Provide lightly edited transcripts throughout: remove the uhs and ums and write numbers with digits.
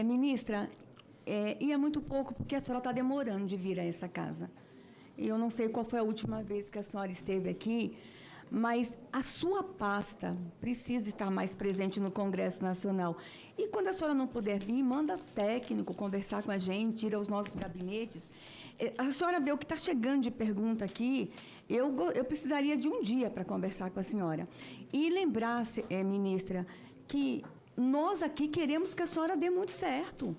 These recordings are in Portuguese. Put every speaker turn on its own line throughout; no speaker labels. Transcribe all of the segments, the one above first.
Ministra, e é muito pouco, porque a senhora está demorando de vir a essa casa. Eu não sei qual foi a última vez que a senhora esteve aqui, mas a sua pasta precisa estar mais presente no Congresso Nacional. E quando a senhora não puder vir, manda técnico conversar com a gente, tira os nossos gabinetes. A senhora vê o que está chegando de pergunta aqui, eu precisaria de um dia para conversar com a senhora. E lembrar, ministra, que nós aqui queremos que a senhora dê muito certo.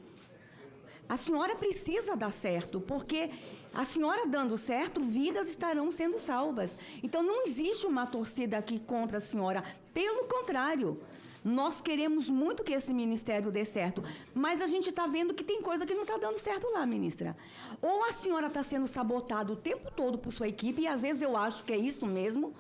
A senhora precisa dar certo, porque a senhora dando certo, vidas estarão sendo salvas. Então, não existe uma torcida aqui contra a senhora. Pelo contrário, nós queremos muito que esse ministério dê certo, mas a gente está vendo que tem coisa que não está dando certo lá, ministra. Ou a senhora está sendo sabotada o tempo todo por sua equipe, e às vezes eu acho que é isso mesmo.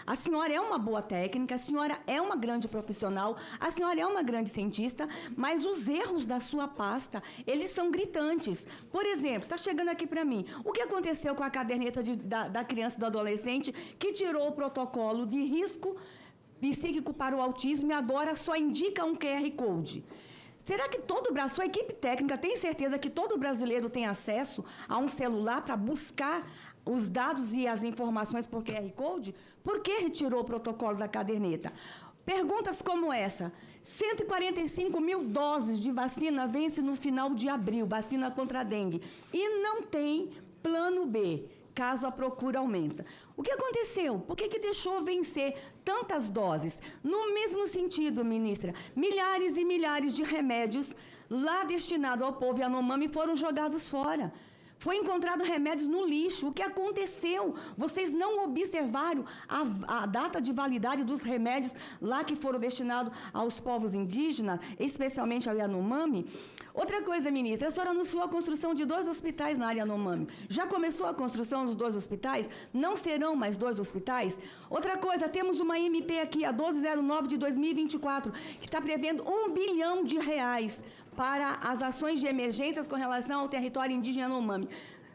A senhora é uma boa técnica, a senhora é uma grande profissional, a senhora é uma grande cientista, mas os erros da sua pasta, eles são gritantes. Por exemplo, está chegando aqui para mim, o que aconteceu com a caderneta da criança e do adolescente que tirou o protocolo de risco psíquico para o autismo e agora só indica um QR Code? Será que sua equipe técnica tem certeza que todo brasileiro tem acesso a um celular para buscar os dados e as informações por QR Code? Por que retirou o protocolo da caderneta? Perguntas como essa: 145 mil doses de vacina vence no final de abril, vacina contra a dengue, e não tem plano B, caso a procura aumenta. O que aconteceu? Por que deixou vencer tantas doses? No mesmo sentido, ministra, milhares e milhares de remédios lá destinados ao povo Yanomami foram jogados fora. Foi encontrado remédios no lixo. O que aconteceu? Vocês não observaram a data de validade dos remédios lá que foram destinados aos povos indígenas, especialmente ao Yanomami? Outra coisa, ministra, a senhora anunciou a construção de 2 hospitais na área Yanomami. Já começou a construção dos 2 hospitais? Não serão mais 2 hospitais? Outra coisa, temos uma MP aqui, a 1209 de 2024, que está prevendo R$1 bilhão para as ações de emergências com relação ao território indígena Yanomami.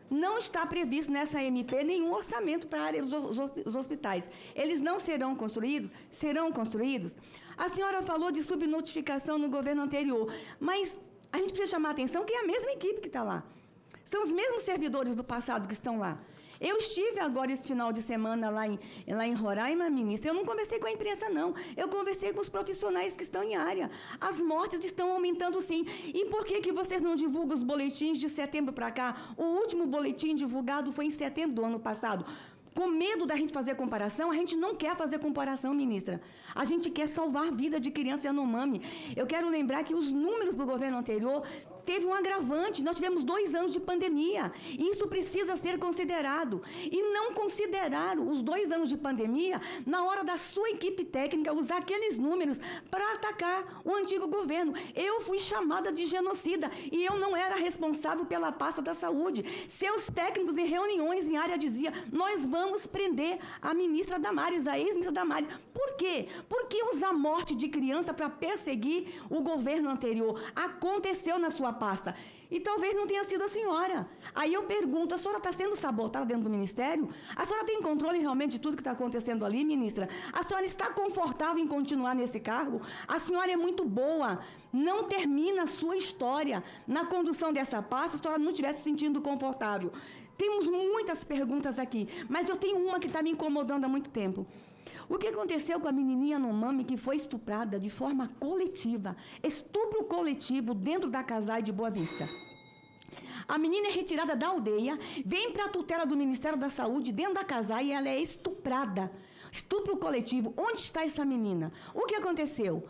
Não está previsto nessa MP nenhum orçamento para a área dos hospitais. Eles não serão construídos? Serão construídos? A senhora falou de subnotificação no governo anterior, mas a gente precisa chamar a atenção que é a mesma equipe que está lá. São os mesmos servidores do passado que estão lá. Eu estive agora esse final de semana lá em Roraima, ministra. Eu não conversei com a imprensa, não. Eu conversei com os profissionais que estão em área. As mortes estão aumentando, sim. E por que vocês não divulgam os boletins de setembro para cá? O último boletim divulgado foi em setembro do ano passado. Com medo da gente fazer comparação, a gente não quer fazer comparação, ministra. A gente quer salvar a vida de criança Yanomami. Eu quero lembrar que os números do governo anterior teve um agravante. Nós tivemos 2 anos de pandemia. E isso precisa ser considerado. E não consideraram os 2 anos de pandemia na hora da sua equipe técnica usar aqueles números para atacar o antigo governo. Eu fui chamada de genocida e eu não era responsável pela pasta da saúde. Seus técnicos em reuniões em área diziam: nós vamos prender a ministra Damares, a ex-ministra Damares. Por quê? Porque usar morte de criança para perseguir o governo anterior aconteceu na sua pasta. E talvez não tenha sido a senhora. Aí eu pergunto, a senhora está sendo sabotada dentro do ministério? A senhora tem controle realmente de tudo que está acontecendo ali, ministra? A senhora está confortável em continuar nesse cargo? A senhora é muito boa. Não termina a sua história na condução dessa pasta se a senhora não estiver se sentindo confortável. Temos muitas perguntas aqui, mas eu tenho uma que está me incomodando há muito tempo. O que aconteceu com a menininha Yanomami que foi estuprada de forma coletiva? Estupro coletivo dentro da Casai de Boa Vista. A menina é retirada da aldeia, vem para a tutela do Ministério da Saúde dentro da Casai e ela é estuprada. Estupro coletivo. Onde está essa menina? O que aconteceu?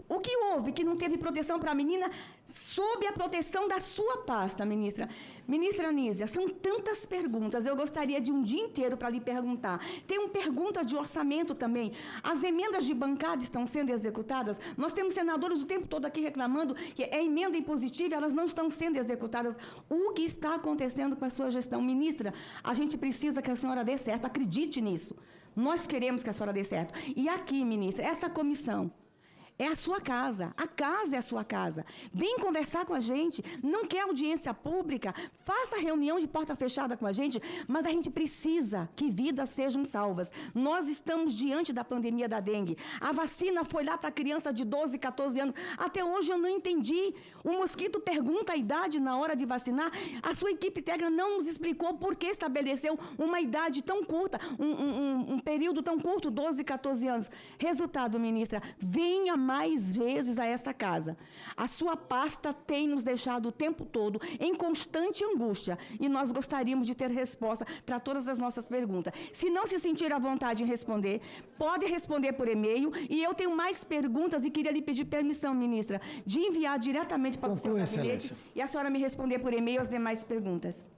O que houve que não teve proteção para a menina sob a proteção da sua pasta, ministra? Ministra Anísia, são tantas perguntas, eu gostaria de um dia inteiro para lhe perguntar. Tem uma pergunta de orçamento também. As emendas de bancada estão sendo executadas? Nós temos senadores o tempo todo aqui reclamando que é emenda impositiva, elas não estão sendo executadas. O que está acontecendo com a sua gestão? Ministra, a gente precisa que a senhora dê certo, acredite nisso. Nós queremos que a senhora dê certo. E aqui, ministra, essa comissão, É a sua casa. A casa é a sua casa. Vem conversar com a gente. Não quer audiência pública? Faça reunião de porta fechada com a gente, mas a gente precisa que vidas sejam salvas. Nós estamos diante da pandemia da dengue. A vacina foi lá para criança de 12, 14 anos. Até hoje eu não entendi. O mosquito pergunta a idade na hora de vacinar. A sua equipe técnica não nos explicou por que estabeleceu uma idade tão curta, um período tão curto, 12, 14 anos. Resultado, ministra, venha mais vezes a essa casa. A sua pasta tem nos deixado o tempo todo em constante angústia e nós gostaríamos de ter resposta para todas as nossas perguntas. Se não se sentir à vontade em responder, pode responder por e-mail e eu tenho mais perguntas e queria lhe pedir permissão, ministra, de enviar diretamente para o seu gabinete e a senhora me responder por e-mail as demais perguntas.